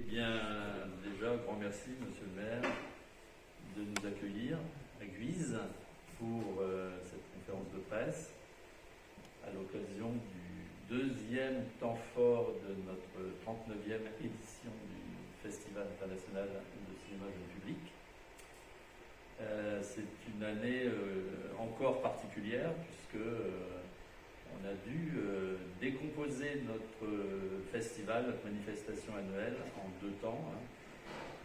Eh bien, déjà, grand merci, Monsieur le maire, de nous accueillir à Guise pour cette conférence de presse à l'occasion du deuxième temps fort de notre 39e édition du Festival international de cinéma jeune public. C'est une année encore particulière puisque on a dû décomposer notre festival, notre manifestation annuelle en deux temps.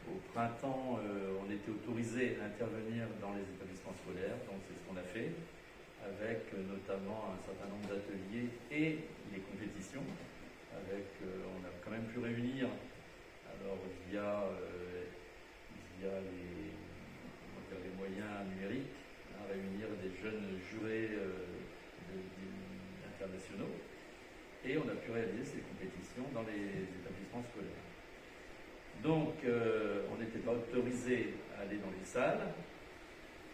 Au printemps, on était autorisé à intervenir dans les établissements scolaires, donc c'est ce qu'on a fait, avec notamment un certain nombre d'ateliers et les compétitions. On a quand même pu réunir, alors via les moyens numériques, réunir des jeunes jurés internationaux, et on a pu réaliser ces compétitions dans les établissements scolaires. Donc, on n'était pas autorisé à aller dans les salles.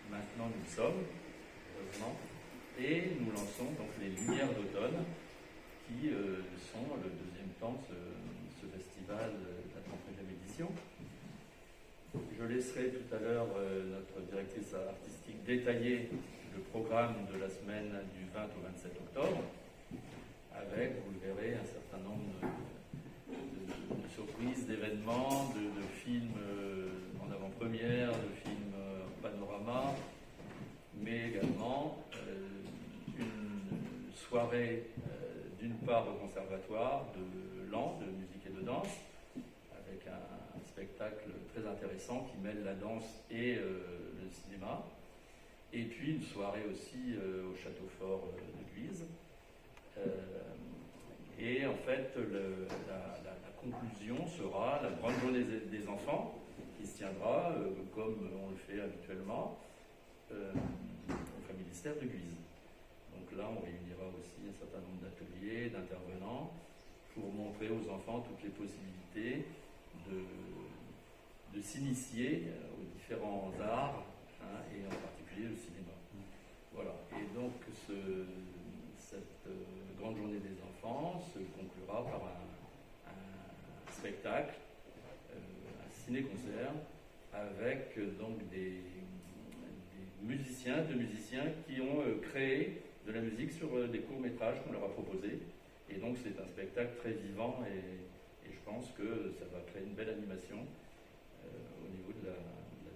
Maintenant, nous le sommes, heureusement, et nous lançons donc les Lumières d'automne, qui sont le deuxième temps de ce festival de la 39e édition. Je laisserai tout à l'heure notre directrice artistique détailler le programme de la semaine du 20 au 27 octobre, avec, vous le verrez, un certain nombre de surprises, d'événements, de films en avant-première, de films panorama, mais également une soirée d'une part au conservatoire de Laon, de musique et de danse, avec un spectacle très intéressant qui mêle la danse et le cinéma, et puis une soirée aussi au château fort de Guise. Et en fait, la conclusion sera la grande journée des enfants, qui se tiendra, comme on le fait habituellement, au Familistère de Guise. Donc là, on réunira aussi un certain nombre d'ateliers, d'intervenants, pour montrer aux enfants toutes les possibilités de s'initier aux différents arts, et en particulier le cinéma. Voilà. Et donc, cette grande journée des enfants se conclura par un spectacle, un ciné-concert, avec donc des musiciens qui ont créé de la musique sur des courts-métrages qu'on leur a proposés. Et donc c'est un spectacle très vivant et je pense que ça va créer une belle animation au niveau de la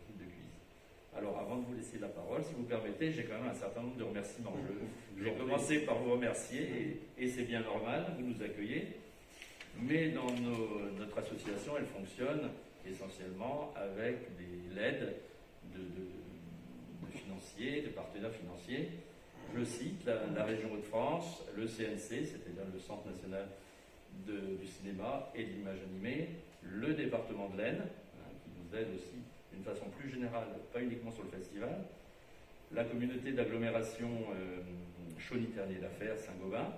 ville de Guise. Alors avant de vous laisser la parole, si vous permettez, j'ai quand même un certain nombre de remerciements. Je vais commencer par vous remercier et c'est bien normal, vous nous accueillez. Mais dans notre association, elle fonctionne essentiellement avec l'aide de financiers, de partenaires financiers. Je cite la région Hauts-de-France, le CNC, c'est-à-dire le Centre national du cinéma et de l'image animée, le département de l'Aisne, qui nous aide aussi d'une façon plus générale, pas uniquement sur le festival, la communauté d'agglomération Chauny-Ternier-Lafers, Saint-Gobain,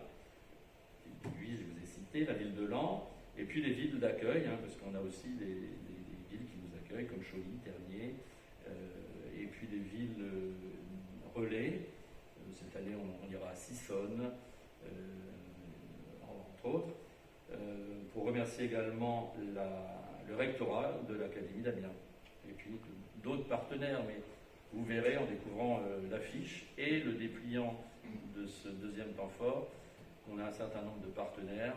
Guise, je vous ai cité, la ville de Laon, et puis les villes d'accueil, parce qu'on a aussi des villes qui nous accueillent, comme Chauny, Ternier, et puis des villes relais. Cette année, on ira à Sissonne, entre autres, pour remercier également le rectorat de l'Académie d'Amiens. Et puis d'autres partenaires, mais vous verrez en découvrant l'affiche et le dépliant de ce deuxième temps fort qu'on a un certain nombre de partenaires,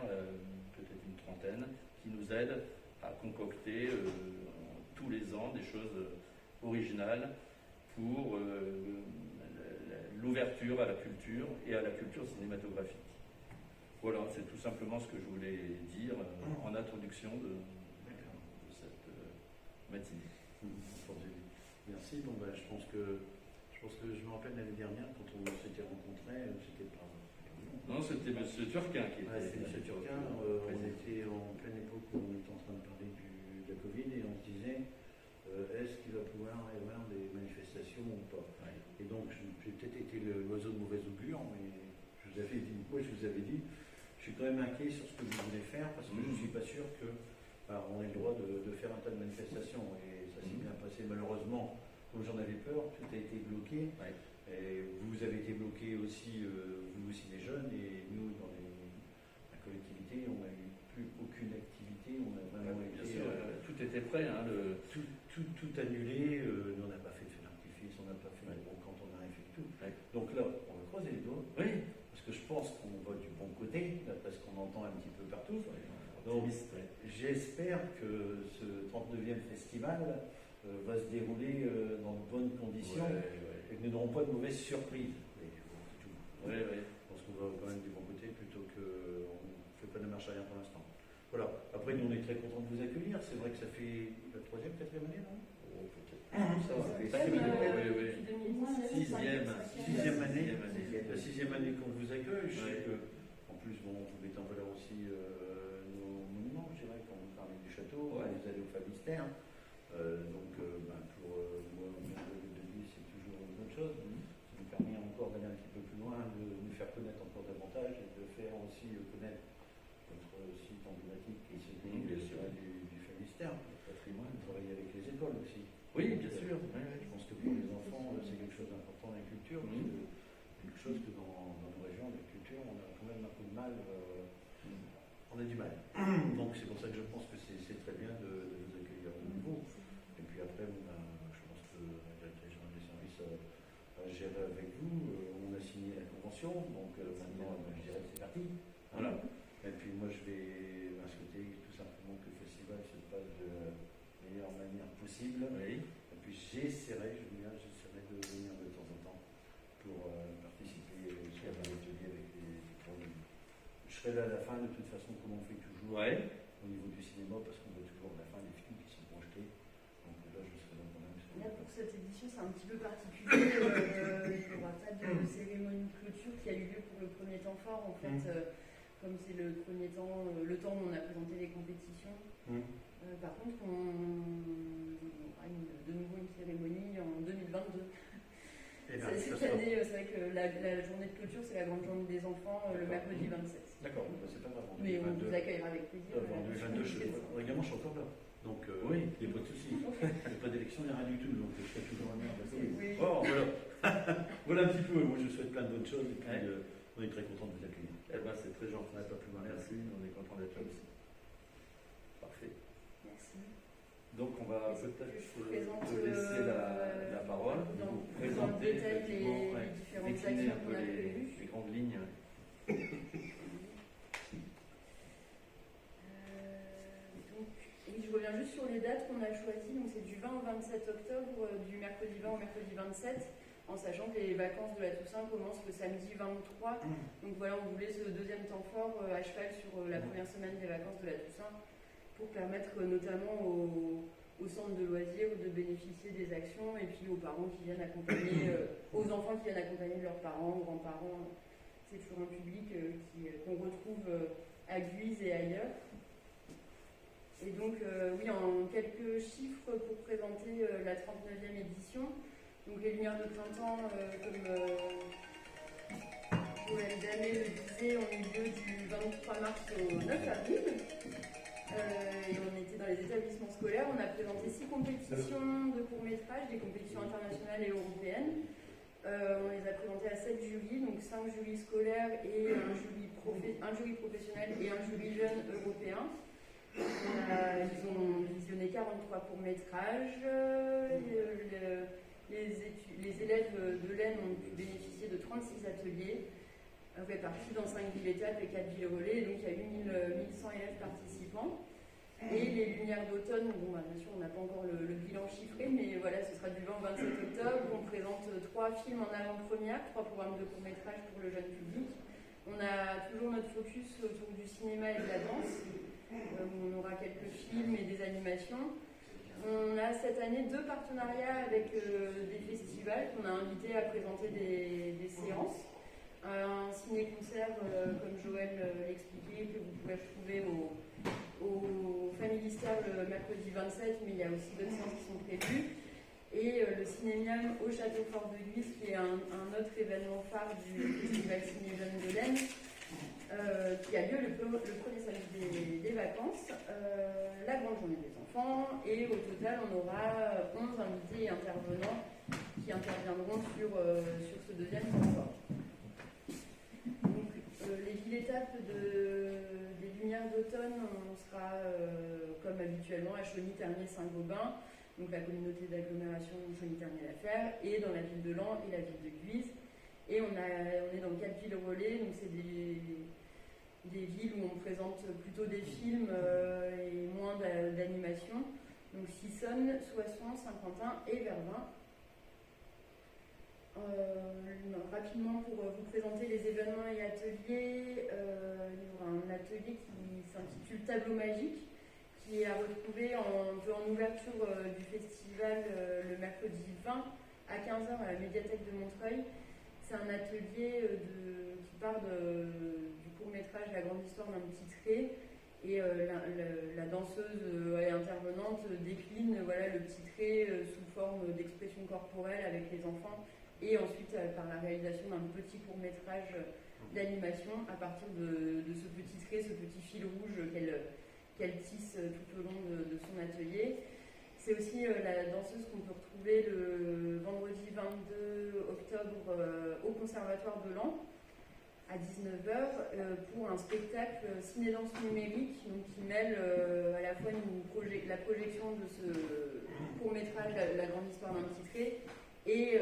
peut-être une trentaine, qui nous aident à concocter tous les ans des choses originales pour l'ouverture à la culture et à la culture cinématographique. Voilà, c'est tout simplement ce que je voulais dire en introduction de cette matinée. Merci. Bon, je pense que je me rappelle l'année dernière quand on s'était rencontrés, c'était pas. Non, c'était M. Turquin qui était. C'était M. Turquin. On était en pleine époque où on était en train de parler de la Covid et on se disait est-ce qu'il va pouvoir y avoir des manifestations ou pas. Ouais. Et donc j'ai peut-être été l'oiseau de mauvais augure, mais je vous avais dit, je suis quand même inquiet sur ce que vous voulez faire parce que je ne suis pas sûr que on ait le droit de faire un tas de manifestations. Et ça s'est bien passé. Malheureusement, comme j'en avais peur, tout a été bloqué. Ouais. Et vous avez été bloqué aussi, vous aussi les jeunes, et nous, dans la collectivité, on n'a eu plus aucune activité. On a vraiment été était prêt. Hein, tout annulé. Nous, on n'a pas fait de feu d'artifice, on n'a pas fait de quand on a fait tout. Ouais. Donc là, on va croiser les doigts. Oui. Parce que je pense qu'on va du bon côté, d'après ce qu'on entend un petit peu partout. Donc, Ouais. j'espère que ce 39e festival va se dérouler dans de bonnes conditions et que nous n'aurons pas de mauvaises surprises. Oui. Je pense qu'on va quand même du bon côté plutôt qu'on ne fait pas de marche arrière pour l'instant. Voilà. Après, nous, on est très contents de vous accueillir. C'est vrai que ça fait la 3e, 4e année, non? Ça va. Sixième année. La 6e année qu'on vous accueille. Je sais que, en plus, bon, vous mettez en valeur aussi nos monuments, je dirais, quand vous parlez du château, vous allez au Famistère. Pour moi, de vie, c'est toujours une bonne chose. Ça nous permet encore d'aller un petit peu plus loin, de nous faire connaître encore davantage et de faire aussi connaître notre site emblématique qui est celui du Famistère, le patrimoine, travailler avec les écoles aussi. Oui, bien sûr. Je pense que pour les enfants, c'est quelque chose d'important, la culture. Quelque chose que dans nos régions, la culture, on a quand même un peu de mal. On a du mal. Donc c'est pour ça que je pense que c'est très bien de vous accueillir de nouveau. Et puis après, je pense que la directrice générale des services a géré avec vous. On a signé la convention. Donc maintenant, je dirais que c'est parti. Voilà. Et puis moi, je vais souhaiter tout simplement que le festival se passe de la meilleure manière possible. Oui. Et puis j'essaierai de venir de temps en temps pour participer aussi à l'atelier avec les problèmes. Je serai là à la fin de toute façon comme on fait toujours au niveau du cinéma parce qu'on voit toujours à la fin les films qui sont projetés. Donc là je serai là quand même. Là pour cette édition c'est un petit peu particulier. Il n'y aura pas de cérémonie de clôture qui a eu lieu pour le premier temps fort en fait. Comme c'est le premier temps, le temps où on a présenté les compétitions. Par contre, on aura de nouveau une cérémonie en 2022. Cette année, c'est vrai que la journée de clôture, c'est la grande journée des enfants, le mercredi 27. D'accord, c'est pas grave. Mais on vous accueillera avec plaisir. En 2022, également, je suis encore là. Donc, il n'y a pas de souci. Il n'y a pas d'élection, il n'y a rien du tout. Donc, je serai toujours un maire. Oui. Oh, voilà. Voilà un petit peu. Moi, je souhaite plein de bonnes choses. Et puis, on est très content de vous accueillir. C'est très gentil. On n'a pas plus mal. Merci, on est content d'être là aussi. Parfait. Merci. Donc on va peut-être te laisser la parole. Dans le Présenter détail les différentes actions qu'on a prévues. Les grandes lignes. Je reviens juste sur les dates qu'on a choisies. Donc c'est du 20 au 27 octobre, du mercredi 20 au mercredi 27. En sachant que les vacances de la Toussaint commencent le samedi 23. Donc voilà, on voulait ce deuxième temps fort à cheval sur la première semaine des vacances de la Toussaint pour permettre notamment aux centres de loisirs de bénéficier des actions et puis aux parents qui viennent accompagner, aux enfants qui viennent accompagner leurs parents, grands-parents. C'est toujours un public qu'on retrouve à Guise et ailleurs. Et donc, oui, en quelques chiffres pour présenter la 39e édition. Donc les lumières de printemps, comme Joël Damet le disait, ont eu lieu du 23 mars au 9 avril. Et on était dans les établissements scolaires. On a présenté 6 compétitions de courts-métrages, des compétitions internationales et européennes. On les a présentées à 7 jurys, donc 5 jurys scolaires et un jury professionnel et un jury jeune européen. Ils ont visionné 43 courts-métrages. Les élèves de l'Aisne ont pu bénéficier de 36 ateliers répartis dans 5 villes étapes et 4 villes relais. Donc il y a eu 1100 élèves participants. Et les lumières d'automne, bien sûr on n'a pas encore le bilan chiffré, mais voilà, ce sera du 20 au 27 octobre. On présente 3 films en avant-première, 3 programmes de court-métrage pour le jeune public. On a toujours notre focus autour du cinéma et de la danse. On aura quelques films et des animations. On a cette année 2 partenariats avec des festivals qu'on a invités à présenter des séances. Un ciné-concert, comme Joël l'expliquait, que vous pouvez retrouver au Familistère le mercredi 27, mais il y a aussi d'autres séances qui sont prévues. Et le Cinémium au Château Fort de Guise, qui est un autre événement phare du Festival Ciné Jeune de l'Aisne, qui a lieu le premier samedi des vacances, la grande journée des enfants, et au total on aura 11 invités et intervenants qui interviendront sur ce deuxième temps fort. Donc les villes étapes des Lumières d'automne, on sera comme habituellement à Chauny-Termier-Saint-Gobain, donc la communauté d'agglomération Chauny-Termier-la-Ferre, et dans la ville de Laon et la ville de Guise. Et on est dans 4 villes relais, donc c'est des villes où on présente plutôt des films et moins d'animation. Donc Sissonne, Soissons, Saint-Quentin et Verdun. Rapidement pour vous présenter les événements et ateliers, il y aura un atelier qui s'intitule Tableau magique, qui est à retrouver en ouverture du festival le mercredi 20 à 15h à la médiathèque de Montreuil. C'est un atelier qui part du court-métrage La grande histoire d'un petit trait, et la danseuse et intervenante décline le petit trait sous forme d'expression corporelle avec les enfants, et ensuite par la réalisation d'un petit court-métrage d'animation à partir de ce petit trait, ce petit fil rouge qu'elle tisse tout au long de son atelier. C'est aussi la danseuse qu'on peut retrouver le vendredi 22 octobre au Conservatoire de Laon à 19h pour un spectacle ciné-danse numérique, donc qui mêle à la fois la projection de ce court-métrage La grande histoire d'un petit trait, et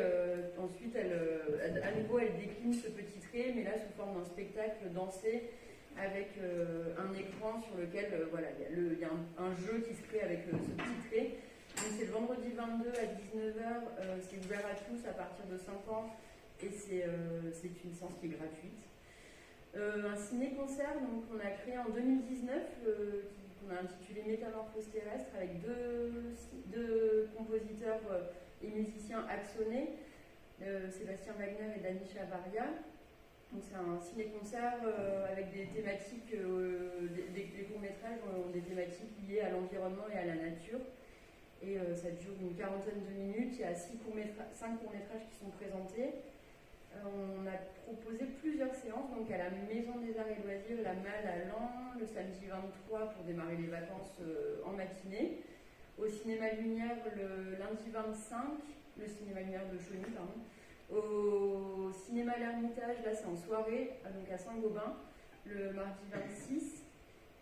ensuite à nouveau elle décline ce petit trait, mais là sous forme d'un spectacle dansé avec un écran sur lequel il y a un jeu qui se crée avec ce petit trait. Donc c'est le vendredi 22 à 19h, c'est ouvert à tous à partir de 5 ans, et c'est une séance qui est gratuite. Un ciné-concert qu'on a créé en 2019, qu'on a intitulé Métamorphose terrestre, avec deux compositeurs et musiciens axonais, Sébastien Wagner et Dany Chavarria. Donc c'est un ciné-concert avec des thématiques, des courts-métrages ont des thématiques liées à l'environnement et à la nature. Et ça dure une quarantaine de minutes. Il y a 5 courts-métrages qui sont présentés. On a proposé plusieurs séances, donc à la Maison des Arts et Loisirs, la Malle à Laon, le samedi 23 pour démarrer les vacances en matinée. Au Cinéma Lumière le lundi 25, le Cinéma Lumière de Chauny, pardon. Au Cinéma L'Ermitage, là c'est en soirée, donc à Saint-Gobain, le mardi 26.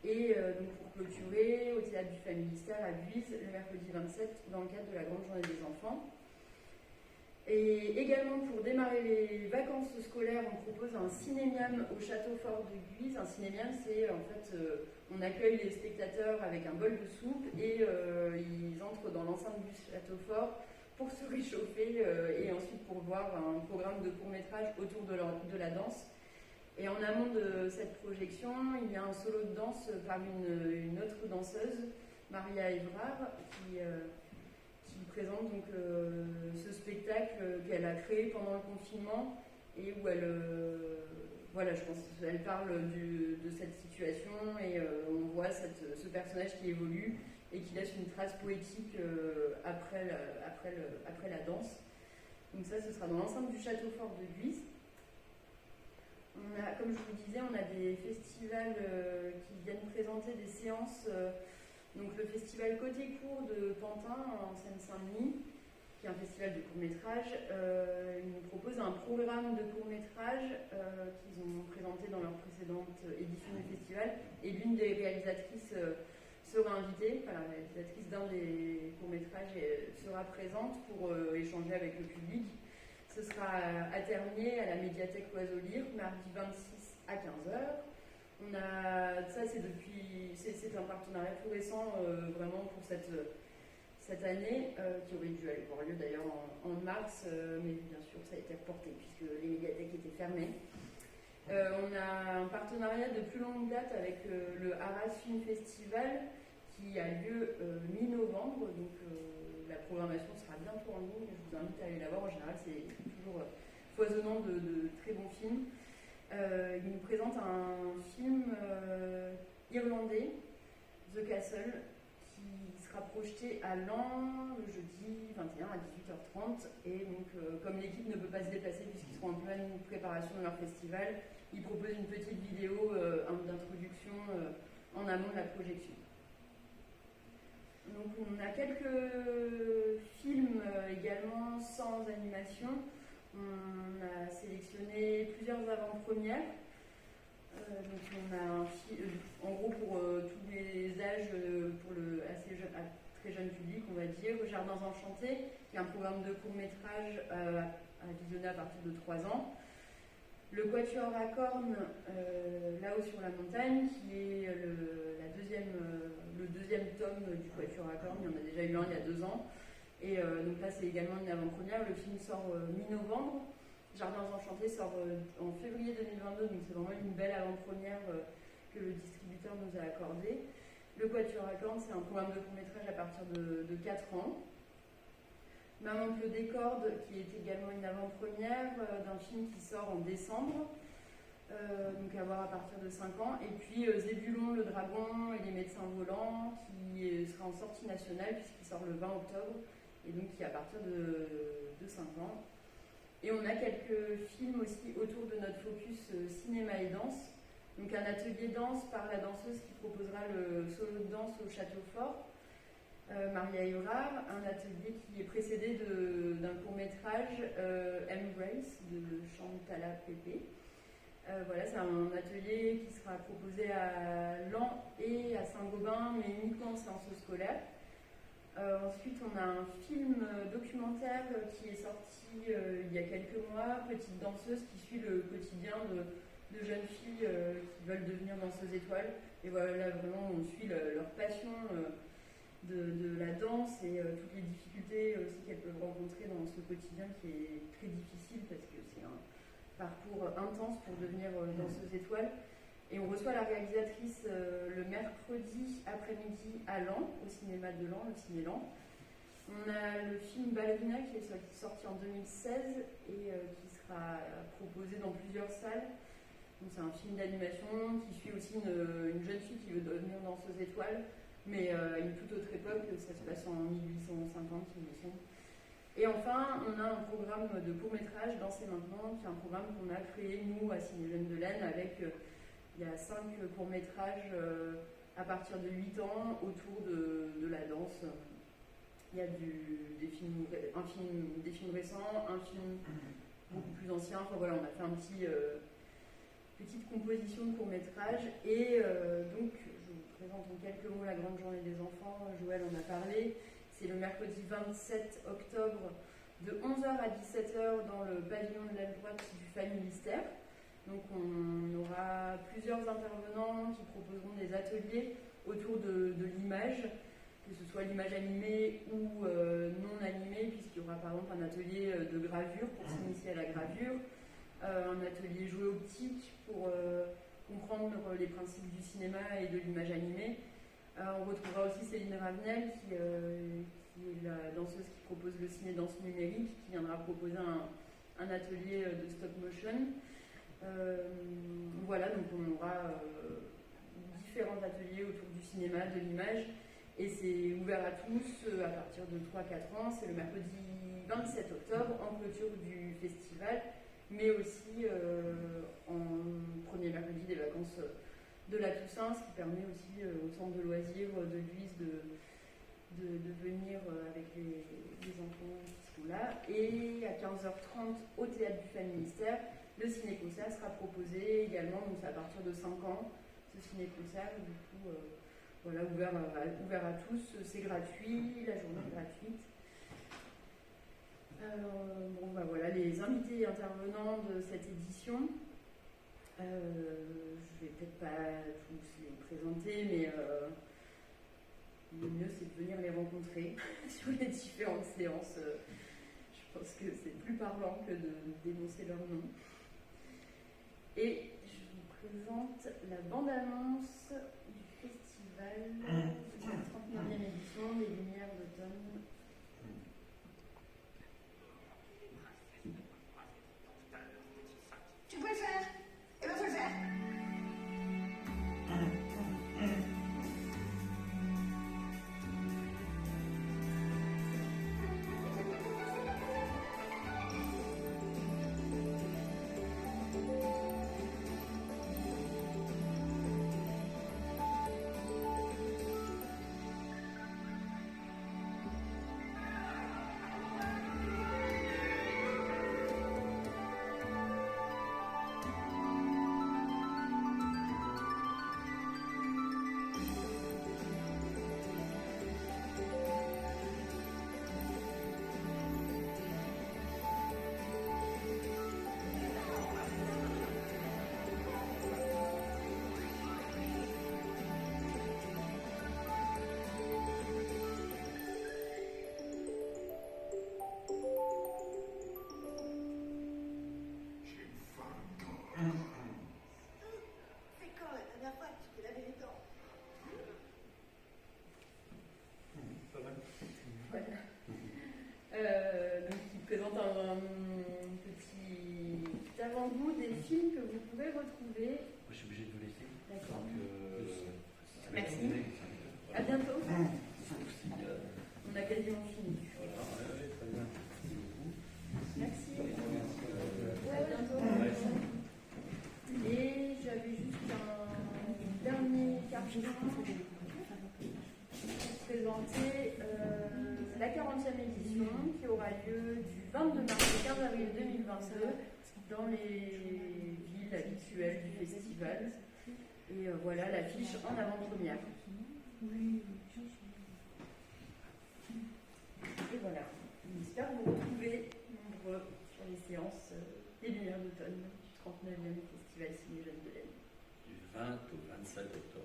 Et donc pour clôturer, au Théâtre du Familistère à Guise, le mercredi 27, dans le cadre de la Grande Journée des Enfants. Et également pour démarrer les vacances scolaires, on propose un cinémiam au Château Fort de Guise. Un cinémiam, c'est en fait, on accueille les spectateurs avec un bol de soupe et ils entrent dans l'enceinte du Château Fort pour se réchauffer et ensuite pour voir un programme de court-métrage autour de la danse. Et en amont de cette projection, il y a un solo de danse par une autre danseuse, Maria Évrard, qui présente donc ce spectacle qu'elle a créé pendant le confinement et où elle, je pense qu'elle parle de cette situation et on voit ce personnage qui évolue et qui laisse une trace poétique après la danse. Donc ça, ce sera dans l'enceinte du Château Fort de Guise. Comme je vous disais, on a des festivals qui viennent présenter des séances. Donc le festival Côté Court de Pantin en Seine-Saint-Denis, qui est un festival de court-métrage, ils nous proposent un programme de court-métrage qu'ils ont présenté dans leur précédente édition du festival. Et l'une des réalisatrices sera invitée, la réalisatrice d'un des courts-métrages sera présente pour échanger avec le public. Ce sera à Termier, à la médiathèque L'Oiseau Lyre, mardi 26 à 15h. C'est un partenariat tout récent vraiment pour cette année qui aurait dû avoir lieu d'ailleurs en mars, mais bien sûr ça a été reporté puisque les médiathèques étaient fermées. On a un partenariat de plus longue date avec le Arras Film Festival qui a lieu mi-novembre, donc la programmation sera bientôt en ligne. Je vous invite à aller la voir. En général, c'est toujours foisonnant de très bons films. Il nous présente un film irlandais, The Castle, qui sera projeté à Laon le jeudi 21 à 18h30. Et donc, comme l'équipe ne peut pas se déplacer puisqu'ils seront en pleine préparation de leur festival, ils proposent une petite vidéo d'introduction en amont de la projection. Donc on a quelques films également sans animation. On a sélectionné plusieurs avant-premières. Donc on a en gros pour tous les âges, pour le très jeune public, on va dire, Jardins Enchantés, qui est un programme de court-métrage à visionner à partir de 3 ans. Le Quatuor à cornes, là-haut sur la montagne, qui est le deuxième tome du Quatuor à cornes. Il y en a déjà eu un il y a 2 ans. Et donc là, c'est également une avant-première. Le film sort mi-novembre. Jardins Enchantés sort en février 2022, donc c'est vraiment une belle avant-première que le distributeur nous a accordée. Le Quatuor à cornes, c'est un programme de court-métrage à partir de 4 ans. Maman pleut des cordes, qui est également une avant-première d'un film qui sort en décembre, donc à voir à partir de 5 ans. Et puis Zébulon, le dragon et les médecins volants, qui sera en sortie nationale puisqu'il sort le 20 octobre, et donc qui est à partir de 5 ans. Et on a quelques films aussi autour de notre focus cinéma et danse. Donc un atelier danse par la danseuse qui proposera le solo de danse au Château Fort, Maria Urard, un atelier qui est précédé d'un court-métrage, Embrace, de Chantala Pépé. Voilà, c'est un atelier qui sera proposé à Laon et à Saint-Gobain, mais uniquement en séance scolaire. Ensuite, on a un film documentaire qui est sorti il y a quelques mois, Petite danseuse, qui suit le quotidien de jeunes filles qui veulent devenir danseuses étoiles. Et voilà, là, vraiment, on suit leur passion de la danse et toutes les difficultés aussi qu'elles peuvent rencontrer dans ce quotidien qui est très difficile parce que c'est un parcours intense pour devenir danseuse étoile. Et on reçoit la réalisatrice le mercredi après-midi à Laon, au cinéma de Laon, le Ciné Laon. On a le film Ballerina qui est sorti en 2016 et qui sera proposé dans plusieurs salles. Donc c'est un film d'animation qui suit aussi une jeune fille qui veut devenir danseuse étoile, mais à une toute autre époque, ça se passe en 1850, il me semble. Et enfin, on a un programme de court-métrage, Danser maintenant, qui est un programme qu'on a créé, nous, à Ciné Jeunes de l'Aisne, avec... il y a 5 courts-métrages à partir de 8 ans autour de la danse. Il y a des films récents, un film beaucoup plus ancien. Enfin voilà, on a fait petite composition de court-métrage. Et donc, je vous présente en quelques mots la grande journée des enfants. Joël en a parlé. C'est le mercredi 27 octobre de 11h à 17h dans le pavillon de l'aile droite du Familystère. Donc on aura plusieurs intervenants qui proposeront des ateliers autour de l'image, que ce soit l'image animée ou non animée, puisqu'il y aura par exemple un atelier de gravure pour s'initier à la gravure, un atelier jouet optique pour comprendre les principes du cinéma et de l'image animée. On retrouvera aussi Céline Ravenel, qui est la danseuse qui propose le ciné-danse numérique, qui viendra proposer un atelier de stop motion. Voilà, donc on aura différents ateliers autour du cinéma, de l'image, et c'est ouvert à tous à partir de 3-4 ans. C'est le mercredi 27 octobre en clôture du festival, mais aussi en premier mercredi des vacances de la Toussaint, ce qui permet aussi au centre de loisirs de Lhuys de venir avec les enfants qui sont là. Et à 15h30 au théâtre du Familystère, le ciné-concert sera proposé également, donc c'est à partir de 5 ans, ce ciné-concert, du coup, voilà, ouvert à tous, c'est gratuit, la journée est gratuite. Bon, bah voilà, les invités et intervenants de cette édition, je vais peut-être pas tous les présenter, mais le mieux c'est de venir les rencontrer sur les différentes séances. Je pense que c'est plus parlant que de dénoncer leur nom. Et je vous présente la bande-annonce du festival de la 39e édition des Lumières d'automne. Tu peux le faire. Et ben faut le faire. pouvez retrouver. Moi, je suis obligé de vous laisser. D'accord. Donc, Merci. voilà. À bientôt. Si, On a quasiment fini. voilà, très bien. Merci. Merci. À bientôt. Et j'avais juste un dernier carton pour présenter la 40e édition qui aura lieu du 22 mars au 15 avril 2022 dans les villes habituelles du festival. Et voilà l'affiche en avant-première. Et voilà, on espère vous retrouver nombreux sur les séances des Lumières d'automne du 39e Festival Ciné Jeunes de l'Aisne. Du 20 au 27 octobre.